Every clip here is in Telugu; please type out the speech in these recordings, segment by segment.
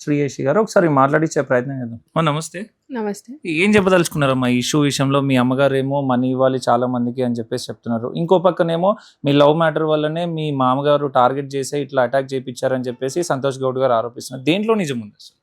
శ్రీయేషి గారు, ఒకసారి మాట్లాడించే ప్రయత్నం చేద్దాం. నమస్తే. నమస్తే. ఏం చెప్పదలుచుకున్నారమ్మా ఈ ఇష్యూ విషయంలో? మీ అమ్మగారు ఏమో మనీ ఇవ్వాలి చాలా మందికి అని చెప్పేసి చెప్తున్నారు, ఇంకో పక్కనేమో మీ లవ్ మ్యాటర్ వల్లనే మీ మామగారు టార్గెట్ చేసి ఇట్లా అటాక్ చేయించారని చెప్పేసి సంతోష్ గౌడ్ గారు ఆరోపిస్తున్నారు. దేంట్లో నిజం ఉంది అసలు?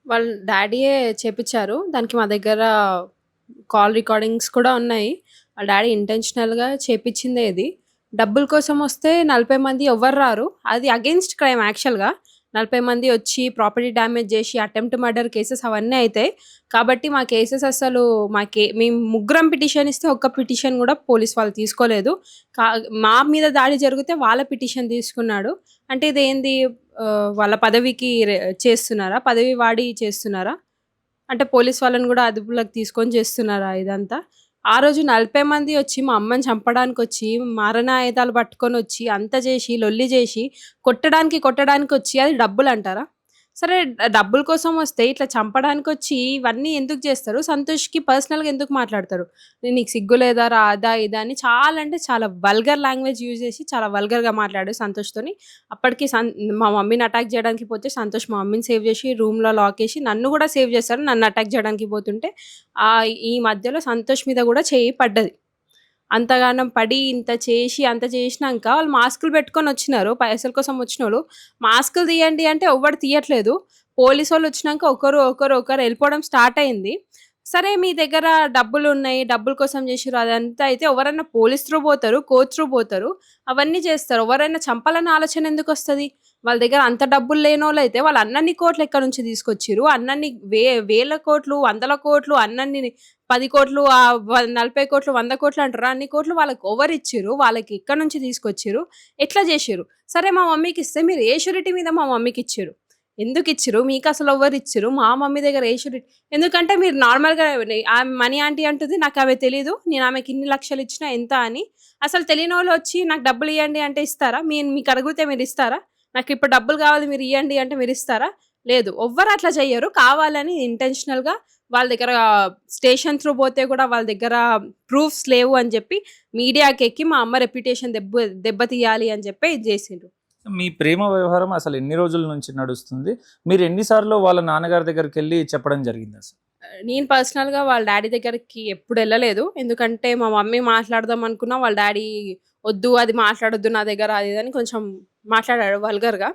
వాళ్ళ డాడీయే చేపిచ్చారు. దానికి మా దగ్గర కాల్ రికార్డింగ్స్ కూడా ఉన్నాయి. వాళ్ళ డాడీ ఇంటెన్షనల్‌గా చేపిచ్చిందే ఇది. డబ్బుల కోసం వస్తే 40 మంది ఎవ్వరు రారు. అది అగెయిన్స్ట్ క్రైమ్ యాక్చువల్‌గా. 40 మంది వచ్చి ప్రాపర్టీ డ్యామేజ్ చేసి అటెంప్ట్ మర్డర్ కేసెస్ అవన్నీ అయితాయి. కాబట్టి మా కేసెస్ అసలు మేము ముగ్గురం పిటిషన్ ఇస్తే ఒక్క పిటిషన్ కూడా పోలీస్ వాళ్ళు తీసుకోలేదు. కా మా మీద దాడి జరిగితే వాళ్ళ పిటిషన్ తీసుకున్నాడు. అంటే ఇదేంది వాళ్ళ పదవికి చేస్తున్నారా? పదవి వాడి చేస్తున్నారా? అంటే పోలీస్ వాళ్ళని కూడా అదుపులోకి తీసుకొని చేస్తున్నారా ఇదంతా? ఆ రోజు 40 మంది వచ్చి మా అమ్మని చంపడానికొచ్చి, మారణాయుధాలు పట్టుకొనొచ్చి, అంత చేసి, లొల్లి చేసి, కొట్టడానికొచ్చి అది డబ్బులంటారా? సరే డబ్బుల కోసం వస్తే ఇట్లా చంపడానికొచ్చి ఇవన్నీ ఎందుకు చేస్తారు? సంతోష్‌కి పర్సనల్‌గా ఎందుకు మాట్లాడతారు? నీకు సిగ్గు లేదా? రా అదా, ఇదా అని చాలా అంటే చాలా వల్గర్ లాంగ్వేజ్ యూజ్ చేసి చాలా వల్గర్‌గా మాట్లాడాడు సంతోష్‌తోని. అప్పటికి మా మమ్మీని అటాక్ చేయడానికి పోతే సంతోష్ మా మమ్మీని సేవ్ చేసి రూమ్‌లో లాకేసి నన్ను కూడా సేవ్ చేశారు. నన్ను అటాక్ చేయడానికి పోతుంటే ఈ మధ్యలో సంతోష్ మీద కూడా చెయ్యి పడ్డది. అంతగానం పడి, ఇంత చేసి, అంత చేసినంక వాళ్ళు మాస్కులు పెట్టుకొనొచ్చినారు. పైసల కోసం వచ్చినోళ్ళు. మాస్కులు తీయండి అంటే ఎవ్వడు తీయట్లేదు. పోలీసోళ్ళొచ్చినంక ఒకరు ఎళ్ళిపోవడం స్టార్ట్ అయింది. సరే మీ దగ్గర డబ్బులున్నాయి, డబ్బుల కోసం చేసిర్రు అదంతా అయితే ఎవరన్నా పోలీస్ త్రూ పోతారు, కోర్ట్ త్రూ పోతారు. అవన్నీ చేస్తారు. ఎవరైనా చంపాలన్న ఆలోచన ఎందుకొస్తది? వాళ్ళ దగ్గర అంత డబ్బులు లేనోళ్ళైతే వాళ్ళు అన్నన్ని కోట్లు ఎక్కడి నుంచి తీసుకొచ్చిర్రు? అన్నన్ని వేల కోట్లు, వందల కోట్లు అన్నన్ని 10,00,00,000 40,00,00,000, 100,00,00,000 అంటారు. అన్ని కోట్లు వాళ్ళకి ఎవరిచ్చిర్రు? వాళ్ళకి ఎక్కడి నుంచి తీసుకొచ్చిర్రు? ఎట్లా చేసిర్రు? సరే మా మమ్మీకిస్తే మీరు ఏ షూరిటీ మీద మా మమ్మీకిచ్చిర్రు? ఎందుకిచ్చిర్రు? మీకసలు ఎవ్వరిచ్చిర్రు? మా మమ్మీ దగ్గర ఏ షూరిటీ? ఎందుకంటే మీరు నార్మల్‌గా మనీ ఆంటీ అంటది నాకామె తెలీదు. నేను ఆమెకి ఇన్ని లక్షలు ఇచ్చినా ఎంత అని. అసలు తెలియనోళ్ళొచ్చి నాకు డబ్బులియ్యండి అంటే ఇస్తారా? మీకడిగితే మీరిస్తారా? నాకిప్పుడు డబ్బులు కావాలి మీరు ఇయ్యండి అంటే మీరిస్తారా? లేదు. ఎవ్వరు అట్లా చెయ్యరు. కావాలని ఇంటెన్షనల్‌గా వాళ్ళ దగ్గర స్టేషన్ త్రూ పోతే కూడా వాళ్ళ దగ్గర ప్రూఫ్స్ లేవు అని చెప్పి మీడియాకెక్కి మా అమ్మ రెప్యుటేషన్ దెబ్బతీయాలి అని చెప్పి ఇది చేసిండ్రు. మీ ప్రేమ వ్యవహారం అసలు ఎన్ని రోజుల నుంచి నడుస్తుంది? మీరు ఎన్ని సార్లు వాళ్ళ నాన్నగారి దగ్గరికెళ్ళి చెప్పడం జరిగింది అసలు? నేను పర్సనల్‌గా వాళ్ళ డ్యాడీ దగ్గరికి ఎప్పుడు ఎళ్ళలేదు. ఎందుకంటే మా మమ్మీ మాట్లాడదాం అనుకున్నా వాళ్ళ డ్యాడీ "వద్దు అది మాట్లాడొద్దు నా దగ్గర" అది ఇది అని కొంచెం మాట్లాడాడు వల్గర్‌గా.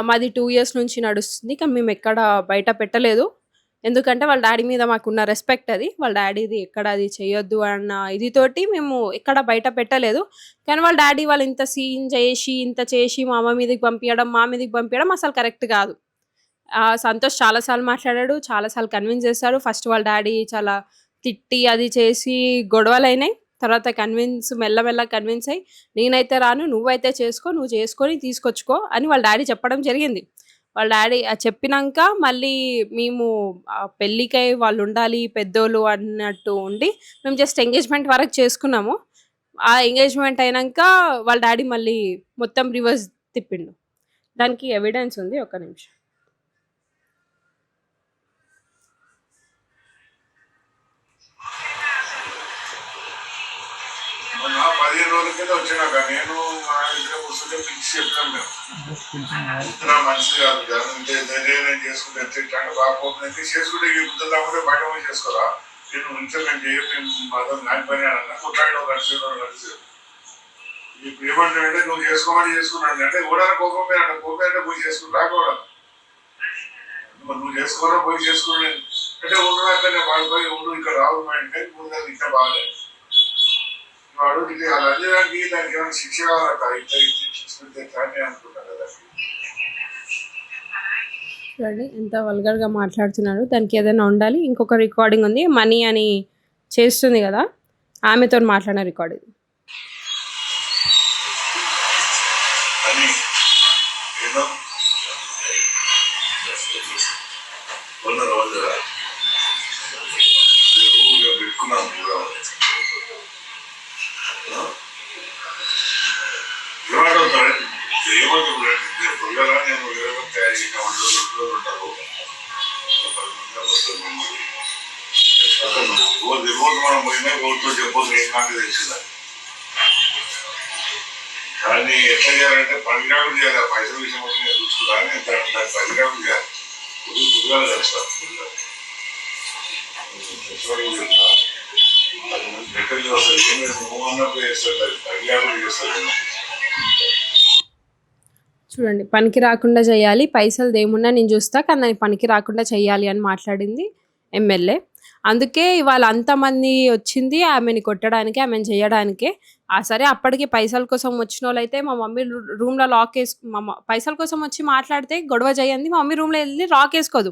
మాది 2 ఇయర్స్ నుంచి నడుస్తుంది. కానీ మేమెక్కడ బయట పెట్టలేదు. ఎందుకంటే వాళ్ళ డ్యాడీ మీద మాకున్న రెస్పెక్ట్ అది. వాళ్ళ డ్యాడీది ఎక్కడ అది చేయొద్దు అన్న ఇదితోటి మేము ఎక్కడ బయట పెట్టలేదు. కానీ వాళ్ళ డ్యాడీ వాళ్ళు ఇంత సీన్ చేసి, ఇంత చేసి మా అమ్మ మీదకి పంపియడం, మా మీదకి పంపియడం అసలు కరెక్ట్ కాదు. సంతోష్ చాలా సార్లు మాట్లాడాడు. చాలా సార్లు కన్విన్స్ చేశాడు. ఫస్ట్ వాళ్ళ డ్యాడీ చాలా తిట్టి అది చేసి గొడవలయినాయి. తర్వాత మెల్లమెల్లగా కన్విన్స్ అయ్యి నేనైతే రాను, నువ్వైతే చేసుకో, నువ్వు చేసుకొని తీసుకొచ్చుకో అని వాళ్ళ డ్యాడీ చెప్పడం జరిగింది. వాళ్ళ డ్యాడీ చెప్పినంక మళ్ళీ మేము పెళ్ళికై వాళ్ళుండాలి పెద్దోళ్ళు అన్నట్టు ఉండి మేము జస్ట్ ఎంగేజ్‌మెంట్ వరకు చేసుకున్నాము. ఆ ఎంగేజ్‌మెంట్ అయినంక వాళ్ళ డ్యాడీ మళ్ళీ మొత్తం రివర్స్ తిప్పిండు. దానికి ఎవిడెన్స్ ఉంది. ఒక్క నిమిషం. మొన్న 15 రోజుల కింద వచ్చినాక నేను మా ఇంట్లో కూర్చుంటే పిలిచి చెప్పినాం మేము. ఉత్తరా మంచిది కాదు నేను చేసుకుంటే ఎట్లా బాగా కోపం అయితే చేసుకుంటే గుర్తుందా కూడా బయట పోయి చేసుకోరా, నేను ఇంట్లో మేము మేము మాత్రం నాని పని అన్న కొట్లాడడం కలిసి ఇప్పుడు ఏమంటాడంటే నువ్వు చేసుకోమని చేసుకున్నాడు అంటే కూడా కోపం అంటే పోయి చేసుకుని రాకూడదు, నువ్వు చేసుకోవాలా పోయి చేసుకున్నాను అంటే ఉండడాకనే వాడు పోయి ఉండు ఇక్కడ రావు మా ఇంటి ముందు ఇంకా బాగాలేదు వాడు ఇది అలా అయ్యేదానికి దానికి ఏమైనా శిక్ష కావాలట ఇంత శిక్షించుకుంటే కానీ అనుకుంటాను కదా. చూడండి ఎంత వల్గర్‌గా మాట్లాడుతున్నాడు. దానికి ఏదైనా ఉండాలి. ఇంకొక రికార్డింగ్ ఉంది. మనీ అని చేస్తుంది కదా, ఆమెతో మాట్లాడిన రికార్డింగ్. అని ఏదో వంద రోజులు పెట్టుకున్నాం ఏమంటారు నేను ఉంటారు మనం పోయినా కోర్టులో చెప్పొద్దు ఏం నాకు తెలిసిందని. దాన్ని ఎట్లా చేయాలంటే పరిణామం చేయాలి. పైసల విషయం చూసుకున్నాను దాన్ని పరిణామం చేయాలి. పురుగాలు చేస్తారు ఎక్కడ చేస్తారు ఏమి నువ్వు అన్నప్పుడు చేస్తారు తగ్గా కూడా చేస్తారు. చూడండి, పనికి రాకుండా చేయాలి, పైసలు ఏమున్నా నేను చూస్తా, కానీ దానికి పనికి రాకుండా చేయాలి అని మాట్లాడింది ఎమ్మెల్యే. అందుకే ఇవాళ అంతమంది వచ్చింది ఆమెని కొట్టడానికి, ఆమెను చేయడానికే. సరే అప్పటికి పైసల కోసం వచ్చిన వాళ్ళైతే మా మమ్మీ రూమ్లో లాక్ పైసల కోసం వచ్చి మాట్లాడితే గొడవ చేయండి, మా మమ్మీ రూమ్లో వెళ్ళి లాక్ వేసుకోదు.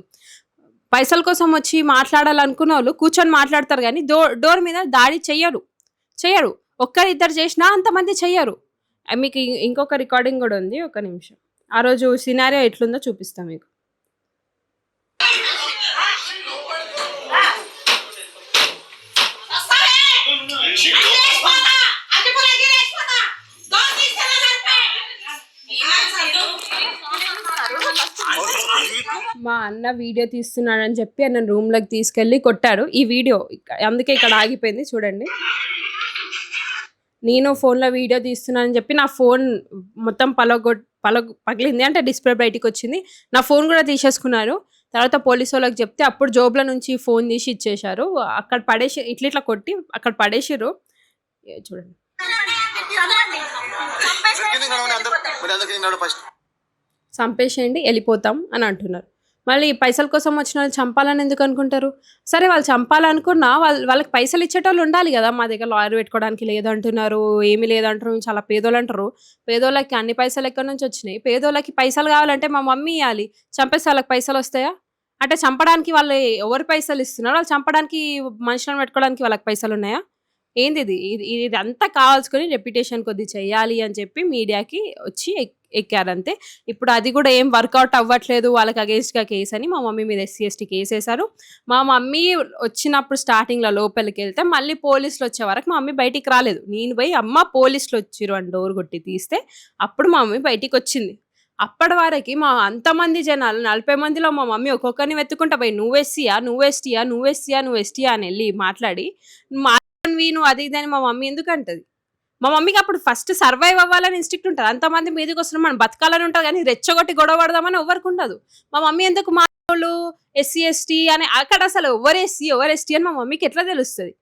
పైసల కోసం వచ్చి మాట్లాడాలనుకున్న వాళ్ళు కూర్చొని మాట్లాడతారు, కానీ డోర్ మీద దాడి చెయ్యరు. ఒక్కరిద్దరు చేసినా అంతమంది చెయ్యరు. మీకు ఇంకొక రికార్డింగ్ కూడా ఉంది, ఒక నిమిషం. ఆ రోజు సినారియో ఎట్లుందో చూపిస్తాం మీకు. మా అన్న వీడియో తీస్తున్నాడని చెప్పి అన్న రూమ్లోకి తీసుకెళ్ళి కొట్టాడు. ఈ వీడియో అందుకే ఇక్కడ ఆగిపోయింది, చూడండి. నేను ఫోన్లో వీడియో తీస్తున్నానని చెప్పి నా ఫోన్ మొత్తం పగిలింది, అంటే డిస్ప్లే బయటికి వచ్చింది. నా ఫోన్ కూడా తీసేసుకున్నారు. తర్వాత పోలీసు వాళ్ళకి చెప్తే అప్పుడు జోబుల నుంచి ఫోన్ తీసి ఇచ్చేశారు. అక్కడ పడేసి ఇట్లా కొట్టి అక్కడ పడేసిర్రు. చూడండి, చంపేసేయండి వెళ్ళిపోతాం అని అంటున్నారు. మళ్ళీ పైసల కోసం వచ్చిన వాళ్ళు చంపాలని ఎందుకు అనుకుంటారు? సరే వాళ్ళు చంపాలనుకున్నా వాళ్ళకి పైసలు ఇచ్చేటోళ్ళు ఉండాలి కదా. మా దగ్గర లాయర్ పెట్టుకోవడానికి లేదంటున్నారు, ఏమీ లేదంటారు, చాలా పేదోళ్ళు అంటారు. పేదోళ్ళకి అన్ని పైసలు ఎక్కడి నుంచి వచ్చినాయి? పేదోళ్ళకి పైసలు కావాలంటే మా మమ్మీ ఇవ్వాలి, చంపేస్తే వాళ్ళకి పైసలు వస్తాయా? అంటే చంపడానికి వాళ్ళు ఎవరు పైసలు ఇస్తున్నారు? వాళ్ళు చంపడానికి మనుషులను పెట్టుకోవడానికి వాళ్ళకి పైసలు ఉన్నాయా? ఏంది ఇది అంతా కావాల్సుకొని రెప్యుటేషన్ కొద్ది చెయ్యాలి అని చెప్పి మీడియాకి వచ్చి ఎక్కారంతే. ఇప్పుడు అది కూడా ఏం వర్కౌట్ అవ్వట్లేదు, వాళ్ళకి అగేన్స్ట్గా కేసు అని మా మమ్మీ మీద SC/ST కేసు వేశారు. మా మమ్మీ వచ్చినప్పుడు స్టార్టింగ్లో లోపలికి వెళ్తే మళ్ళీ పోలీసులు వచ్చే వరకు మా మమ్మీ బయటికి రాలేదు. నేను పోయి అమ్మ పోలీసులు వచ్చిరు అని డోర్ కొట్టి తీస్తే అప్పుడు మా మమ్మీ బయటికి వచ్చింది. అప్పటి వరకు మా అంతమంది జనాలు 40 మందిలో మా మమ్మీ ఒక్కొక్కరిని వెతుక్కుంటా పోయి నువ్వు ఎస్సీయా, నువ్వు ఎస్టీయా, నువ్వు ఎస్సీయా, నువ్వు ఎస్టీయా అని వెళ్ళి మాట్లాడి నువ్వు అది ఇది అని మా మమ్మీ ఎందుకు అంటది? మా మమ్మీకి అప్పుడు ఫస్ట్ సర్వైవ్ అవ్వాలని ఇన్స్టిక్ట్ ఉంటుంది. అంతమంది మీదకి వస్తున్నాం మనం బతకాలని ఉంటుంది, కానీ రెచ్చగొట్టి గొడవ పడదామని ఎవరికి ఉండదు. మా మమ్మీ ఎందుకు మా వాళ్ళు SC/ST అని అక్కడ అసలు ఎవరు ఎస్సీ ఎవరు ఎస్టీ అని మా మమ్మీకి ఎట్లా తెలుస్తుంది?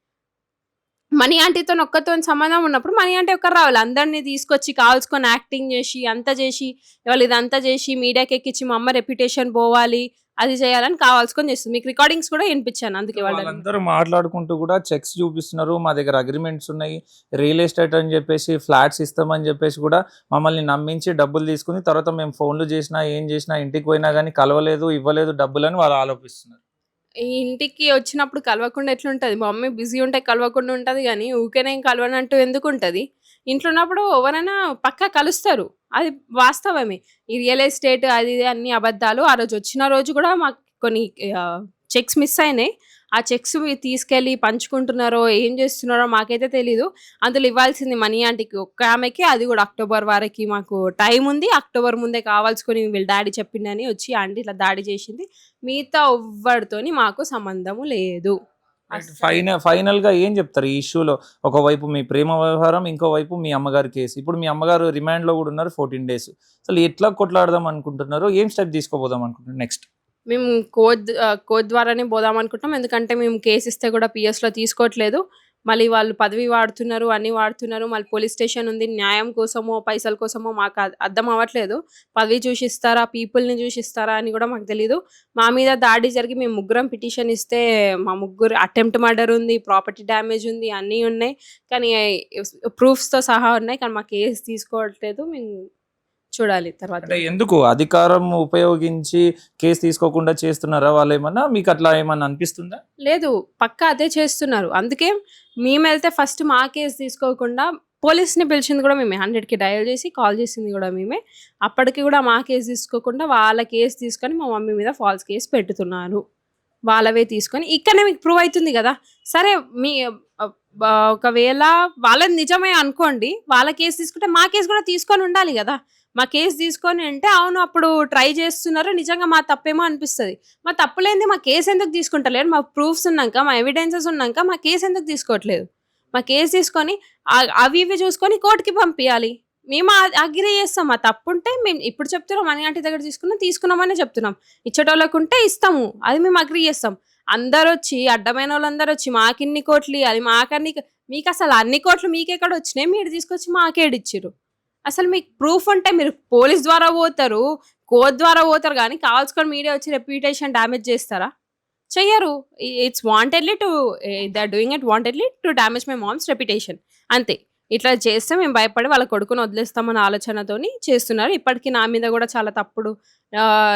మనీ ఆంటీతో ఒక్కతో సంబంధం ఉన్నప్పుడు మనీ ఆంటీ ఒక్కరు రావాలి, అందరినీ తీసుకొచ్చి కాల్చుకొని యాక్టింగ్ చేసి అంతా చేసి వాళ్ళు ఇదంతా చేసి మీడియాకి ఎక్కించి మా అమ్మ రెప్యుటేషన్ పోవాలి అది చేయాలని కావాల్సుకొని చేస్తుంది. మీకు రికార్డింగ్స్ కూడా వినిపించాను. అందుకే వాళ్ళందరూ మాట్లాడుకుంటూ కూడా చెక్స్ చూపిస్తున్నారు, మా దగ్గర అగ్రిమెంట్స్ ఉన్నాయి, రియల్ ఎస్టేట్ అని చెప్పేసి ఫ్లాట్స్ ఇస్తామని చెప్పేసి కూడా మమ్మల్ని నమ్మించి డబ్బులు తీసుకుని తర్వాత మేము ఫోన్లు చేసినా ఏం చేసినా ఇంటికి పోయినా కానీ కలవలేదు, ఇవ్వలేదు డబ్బులు అని వాళ్ళు ఆలోపిస్తున్నారు. ఈ ఇంటికి వచ్చినప్పుడు కలవకుండా ఎట్లుంటుంది? మా మమ్మీ బిజీ ఉంటే కలవకుండా ఉంటుంది, కానీ ఊకేనే కలవనంటూ ఎందుకు ఉంటుంది? ఇంట్లో ఉన్నప్పుడు ఎవరైనా పక్కా కలుస్తారు, అది వాస్తవమే. ఈ రియల్ ఎస్టేట్ అది ఇది అన్ని అబద్ధాలు. ఆ రోజు వచ్చిన రోజు కూడా మాకు కొన్ని చెక్స్ మిస్ అయినాయి. ఆ చెక్స్ తీసుకెళ్ళి పంచుకుంటున్నారో ఏం చేస్తున్నారో మాకైతే తెలీదు. అందులో ఇవ్వాల్సింది మనీ ఆంటీకి ఒక్క ఆమెకి, అది కూడా అక్టోబర్ వరకు మాకు టైం ఉంది, అక్టోబర్ ముందే కావాల్సుకొని వీళ్ళ డాడీ చెప్పిండని వచ్చి ఆంటీ ఇట్లా దాడి చేసింది. మిగతా ఎవ్వరితోని మాకు సంబంధము లేదు. ఫైనల్ గా ఏం చెప్తారు ఈ ఇష్యూలో? ఒకవైపు మీ ప్రేమ వ్యవహారం, ఇంకోవైపు మీ అమ్మగారి కేసు. ఇప్పుడు మీ అమ్మగారు రిమాండ్ లో కూడా ఉన్నారు 14 days. అసలు ఎట్లా కొట్లాడదాం అనుకుంటున్నారు? ఏం స్టెప్ తీసుకోబోదాం అనుకుంటున్నారు నెక్స్ట్? మేము కోర్ట్ ద్వారానే పోదాం అనుకుంటాం. ఎందుకంటే మేము కేసు ఇస్తే కూడా పిఎస్లో తీసుకోవట్లేదు. మళ్ళీ వాళ్ళు పదవి వాడుతున్నారు, అన్నీ వాడుతున్నారు. మళ్ళీ పోలీస్ స్టేషన్ ఉంది, న్యాయం కోసమో పైసల కోసమో మాకు అర్థం అవ్వట్లేదు. పదవి చూసిస్తారా, పీపుల్ని చూసిస్తారా అని కూడా మాకు తెలీదు. మా మీద దాడి జరిగి మేము ముగ్గురం పిటిషన్ ఇస్తే మా ముగ్గురు అటెంప్ట్ మర్డర్ ఉంది, ప్రాపర్టీ డ్యామేజ్ ఉంది, అన్నీ ఉన్నాయి, కానీ ప్రూఫ్స్తో సహా ఉన్నాయి. కానీ మా కేసు తీసుకోవట్లేదు. మేము చూడాలి తర్వాత. అంటే ఎందుకు అధికారం ఉపయోగించి కేసు తీసుకోకుండా చేస్తున్నారా వాళ్ళు? ఏమన్నా మీకు అట్లా ఏమన్నా అనిపిస్తుందా? లేదు, పక్కా అదే చేస్తున్నారు. అందుకే మేము వెళ్తే ఫస్ట్ మా కేసు తీసుకోకుండా పోలీస్ని పిలిచింది కూడా మేమే, 100కి డయల్ చేసి కాల్ చేసింది కూడా మేమే. అప్పటికి కూడా మా కేసు తీసుకోకుండా వాళ్ళ కేసు తీసుకొని మా మమ్మీ మీద ఫాల్స్ కేసు పెట్టుతున్నారు. వాళ్ళవే తీసుకొని ఇక్కడనే మీకు ప్రూవ్ అవుతుంది కదా. సరే మీ ఒకవేళ వాళ్ళని నిజమే అనుకోండి, వాళ్ళ కేసు తీసుకుంటే మా కేసు కూడా తీసుకొని ఉండాలి కదా. మా కేసు తీసుకొని అంటే అవును అప్పుడు ట్రై చేస్తున్నారు, నిజంగా మా తప్పేమో అనిపిస్తుంది. మా తప్పులేంది, మా కేసు ఎందుకు తీసుకుంటలేదు? మా ప్రూఫ్స్ ఉన్నాక, మా ఎవిడెన్సెస్ ఉన్నాక మా కేసు ఎందుకు తీసుకోవట్లేదు? మా కేసు తీసుకొని అవి ఇవి చూసుకొని కోర్టుకి పంపించాలి. మేము అగ్రి చేస్తాం. ఆ తప్పుంటే మేము ఇప్పుడు చెప్తున్నాం మనీ ఆంటీ దగ్గర తీసుకున్నామనే చెప్తున్నాం. ఇచ్చేటోళ్ళకుంటే ఇస్తాము. అది మేము అగ్రి చేస్తాం. అందరొచ్చి అడ్డమైనోళ్ళందరొచ్చి మాకిన్ని కోట్లియ్యాలి, మీకసలు అన్ని కోట్లు మీకెక్కడొచ్చినాయి? మీరు తీసుకొచ్చి మాకేడిచ్చిర్రు? అసలు మీకు ప్రూఫ్ ఉంటే మీరు పోలీస్ ద్వారా పోతారు, కోర్ట్ ద్వారా పోతారు గానీ కావాల్సుకొని మీడియా వచ్చి రెప్యుటేషన్ డ్యామేజ్ చేస్తారా? చెయ్యరు. It's wantedly to they are doing it wantedly to damage my mom's reputation అంతే. ఇట్లా చేస్తే మేము భయపడి వాళ్ళ కొడుకుని వదిలేస్తామన్న ఆలోచనతోని చేస్తున్నారు. ఇప్పటికి నా మీద గూడా చాలా తప్పుడు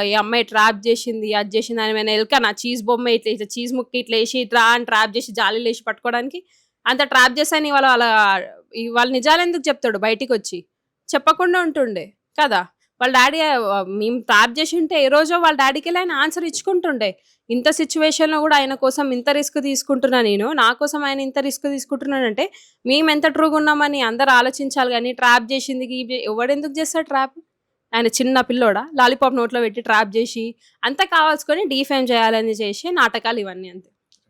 ఈ అమ్మాయి ట్రాప్ చేసింది, అది చేసింది అని నేను ఎలుకనా చీజ్ బొమ్మ ఇట్లా చీజ్ ముక్క ఇట్లా ఏసి ఇట్రా అని ట్రాప్ చేసి జాలీలేసి పట్టుకోవడానికి. అంత ట్రాప్ చేశాను ఇవాళ వాళ్ళ నిజాలెందుకు చెప్తాడు బయటికొచ్చి? చెప్పకుండా ఉంటుండే కదా! వాళ్ళ డ్యాడీ మేము ట్రాప్ చేసుంటే ఏ రోజో వాళ్ళ డ్యాడీకెళ్ళి ఆయన ఆన్సర్ ఇచ్చుకుంటుండే. ఇంత సిచ్యువేషన్‌లో గూడా ఆయన కోసం ఇంత రిస్క్ తీసుకుంటున్నా నేను. నా కోసం ఆయన ఇంత రిస్క్ తీసుకుంటున్నాడంటే మేమెంత ట్రూగున్నామని అందరూ ఆలోచించాలి గానీ ట్రాప్ చేసింది ఎవడెందుకు చేస్తాడు ట్రాప్? ఆయన చిన్న పిల్లోడా? లాలీపాప్ నోట్లో పెట్టి ట్రాప్ జేసి అంతా కావాల్సుకొని డీఫేమ్ చేయాలని చేసే నాటకాలు ఇవన్నీ అంతే.